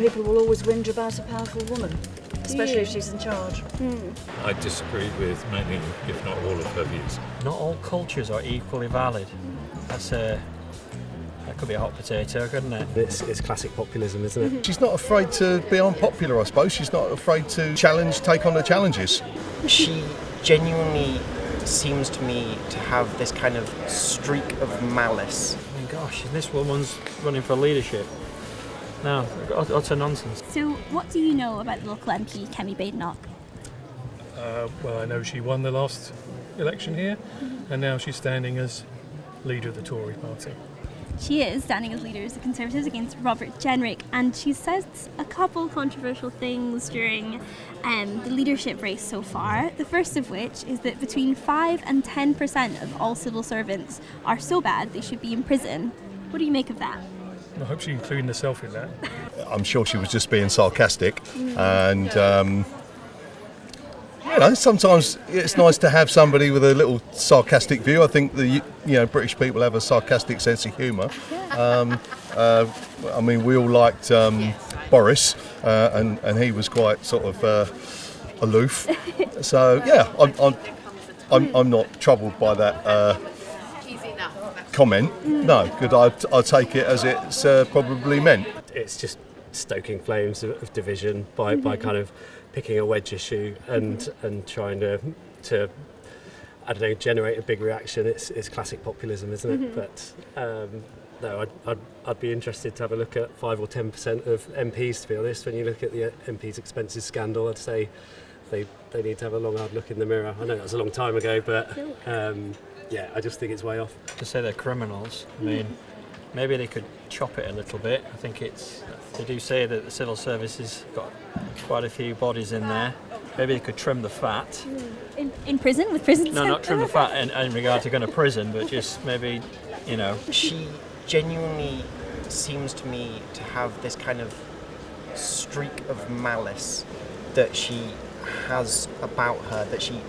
people will always whinge about a powerful woman, especially if she's in charge. I disagree with many, if not all, of her views. Not all cultures are equally valid. That could be a hot potato, couldn't it? It's classic populism, isn't it? She's not afraid to be unpopular, I suppose. She's not afraid to take on the challenges. She genuinely seems to me to have this kind of streak of malice. I mean, gosh, this woman's running for leadership. No, utter nonsense. So, what do you know about the local MP, Kemi Badenoch? Well, I know she won the last election here, and now she's standing as leader of the Tory party. She is standing as leader of the Conservatives against Robert Jenrick, and she said a couple controversial things during the leadership race so far. The first of which is that between 5 and 10% of all civil servants are so bad they should be in prison. What do you make of that? I hope she's including herself in that. I'm sure she was just being sarcastic, and sometimes it's nice to have somebody with a little sarcastic view. I think the British people have a sarcastic sense of humour. I mean, we all liked Boris, and he was quite sort of aloof. So yeah, I'm not troubled by that comment. No, good. I take it as it's probably meant. It's just stoking flames of division by kind of picking a wedge issue and trying to I don't know, generate a big reaction. It's classic populism, isn't it? But no, I'd be interested to have a look at 5 or 10% of MPs. To be honest, when you look at the MPs' expenses scandal, I'd say they need to have a long hard look in the mirror. I know that was a long time ago, but yeah, I just think it's way off. To say they're criminals, I mean, maybe they could chop it a little bit. I think they do say that the civil service has got quite a few bodies in there. Maybe they could trim the fat. In prison, with prison? No, not trim the fat in regard to going to prison, but just maybe, She genuinely seems to me to have this kind of streak of malice that she has about her, that she,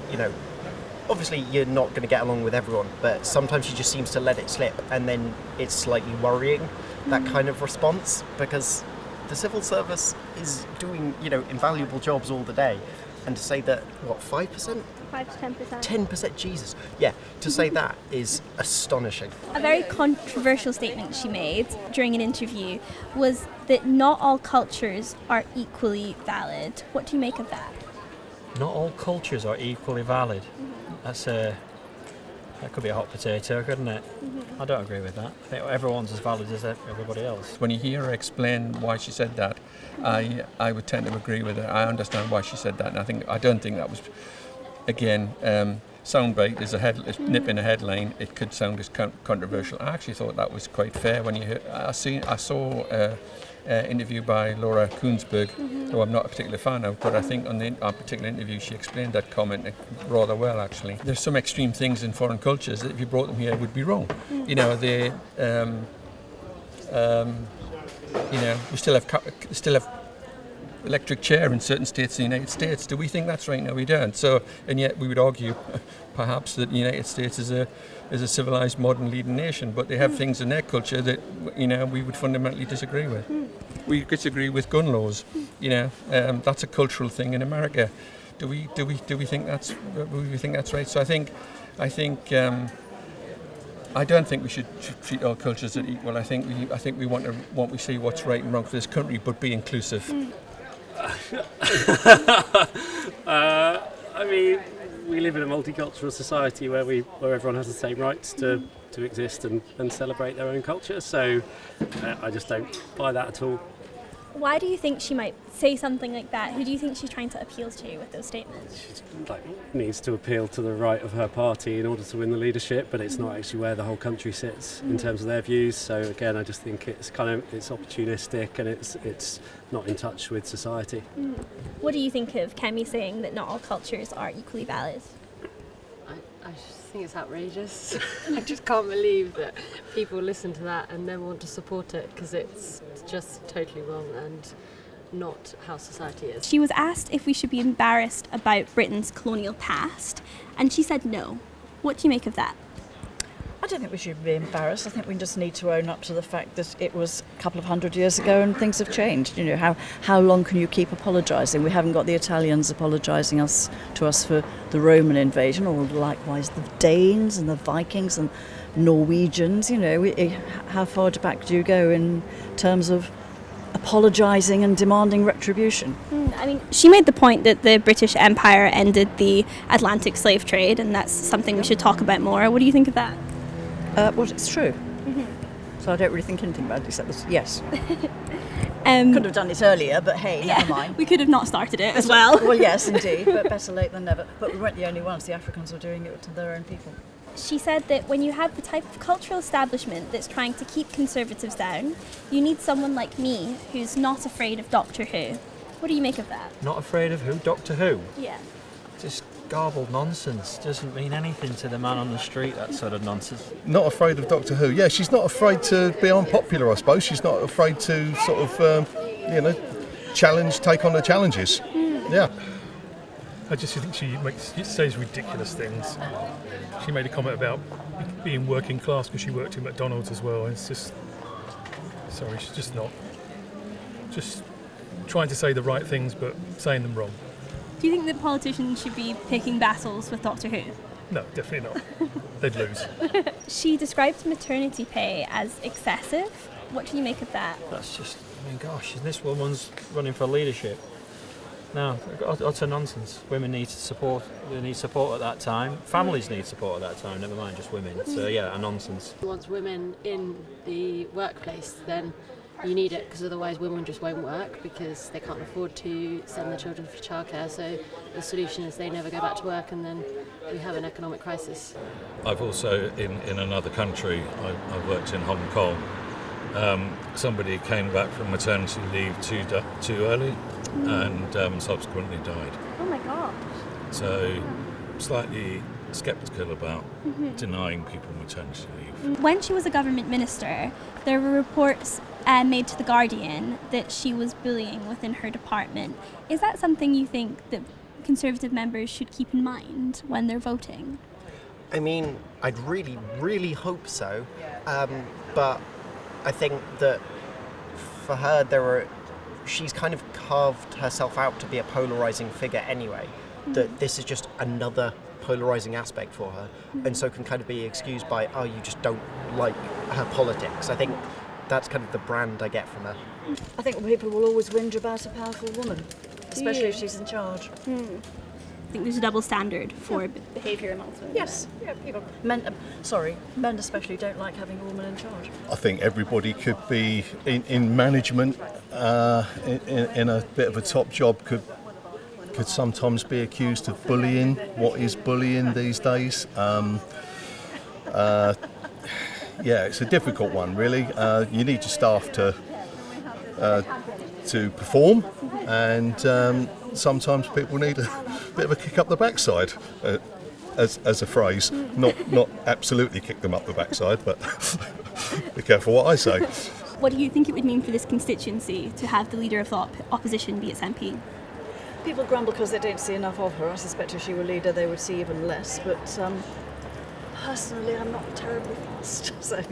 obviously you're not going to get along with everyone, but sometimes she just seems to let it slip, and then it's slightly worrying, that kind of response, because the civil service is doing, invaluable jobs all the day, and to say that, 5%? 5 to 10%. 10%, Jesus. Yeah, to say that is astonishing. A very controversial statement she made during an interview was that not all cultures are equally valid. What do you make of that? not all cultures are equally valid. That could be a hot potato, couldn't it? I don't agree with that. I think everyone's as valid as everybody else. When you hear her explain why she said that, I would tend to agree with her. I understand why she said that, and I don't think that was, again, soundbite is a nip in a headline. It could sound as controversial. I actually thought that was quite fair. When you hear, I saw an interview by Laura Koonsberg, who I'm not a particular fan of, but I think on our particular interview she explained that comment rather well, actually. There's some extreme things in foreign cultures that if you brought them here would be wrong. You know, they, we still have electric chair in certain states in the United States. Do we think that's right? No, we don't. So, and yet we would argue, perhaps, that the United States is a civilized, modern, leading nation. But they have things in their culture that we would fundamentally disagree with. We disagree with gun laws. That's a cultural thing in America. Do we think that's right? So I think. I don't think we should treat all cultures as equal. I think we want to see what's right and wrong for this country, but be inclusive. I mean, we live in a multicultural society where everyone has the same rights to exist and celebrate their own culture. So I just don't buy that at all. Why do you think she might say something like that? Who do you think she's trying to appeal to with those statements? She needs to appeal to the right of her party in order to win the leadership, but it's not actually where the whole country sits in terms of their views. So again, I just think it's opportunistic and it's not in touch with society. What do you think of Kemi saying that not all cultures are equally valid? I just think it's outrageous. I just can't believe that people listen to that and then want to support it, because it's just totally wrong and not how society is. She was asked if we should be embarrassed about Britain's colonial past, and she said no. What do you make of that? I don't think we should be embarrassed. I think we just need to own up to the fact that it was a couple of hundred years ago and things have changed. You know, how long can you keep apologising? We haven't got the Italians apologising to us for the Roman invasion, or likewise the Danes and the Vikings and Norwegians. You know, how far back do you go in terms of apologising and demanding retribution? I mean, she made the point that the British Empire ended the Atlantic slave trade, and that's something we should talk about more. What do you think of that? Well, it's true. So I don't really think anything about it except this. Yes. Could have done it earlier, but hey, never mind. We could have not started it as well. Well, yes, indeed, but better late than never. But we weren't the only ones. The Africans were doing it to their own people. She said that when you have the type of cultural establishment that's trying to keep conservatives down, you need someone like me who's not afraid of Doctor Who. What do you make of that? Not afraid of who? Doctor Who? Yeah. Just garbled nonsense. Doesn't mean anything to the man on the street, that sort of nonsense. Not afraid of Doctor Who. Yeah, she's not afraid to be unpopular, I suppose. She's not afraid to sort of, take on the challenges. Yeah. I just think she says ridiculous things. She made a comment about being working class because she worked in McDonald's as well. And it's just, sorry, she's just not. Just trying to say the right things but saying them wrong. Do you think that politicians should be picking battles with Doctor Who? No, definitely not. They'd lose. She described maternity pay as excessive. What do you make of that? That's just, I mean, gosh, this woman's running for leadership. No, utter nonsense. Women need support. They need support at that time. Families need support at that time, never mind just women. So yeah, a nonsense. Once women in the workplace, then you need it, because otherwise women just won't work because they can't afford to send their children for childcare. So the solution is they never go back to work, and then we have an economic crisis. I've also, in another country, I worked in Hong Kong. Somebody came back from maternity leave too early and subsequently died. Oh my gosh. So slightly sceptical about denying people maternity leave. When she was a government minister, there were reports made to The Guardian that she was bullying within her department. Is that something you think that Conservative members should keep in mind when they're voting? I mean, I'd really, really hope so. But I think that for her, she's kind of carved herself out to be a polarising figure anyway. That this is just another polarising aspect for her, and so can kind of be excused by, oh, you just don't like her politics. I think that's kind of the brand I get from her. I think people will always whinge about a powerful woman, especially if she's in charge. I think there's a double standard for behaviour amongst women. Yes, yeah, people. Men especially don't like having a woman in charge. I think everybody could be in management, in a bit of a top job, could sometimes be accused of bullying. What is bullying these days? Yeah, it's a difficult one, really. You need your staff to perform, and sometimes people need a bit of a kick up the backside, as a phrase. Not absolutely kick them up the backside, but be careful what I say. What do you think it would mean for this constituency to have the leader of the opposition be its MP? People grumble because they don't see enough of her. I suspect if she were leader they would see even less, but personally I'm not terribly fussed. So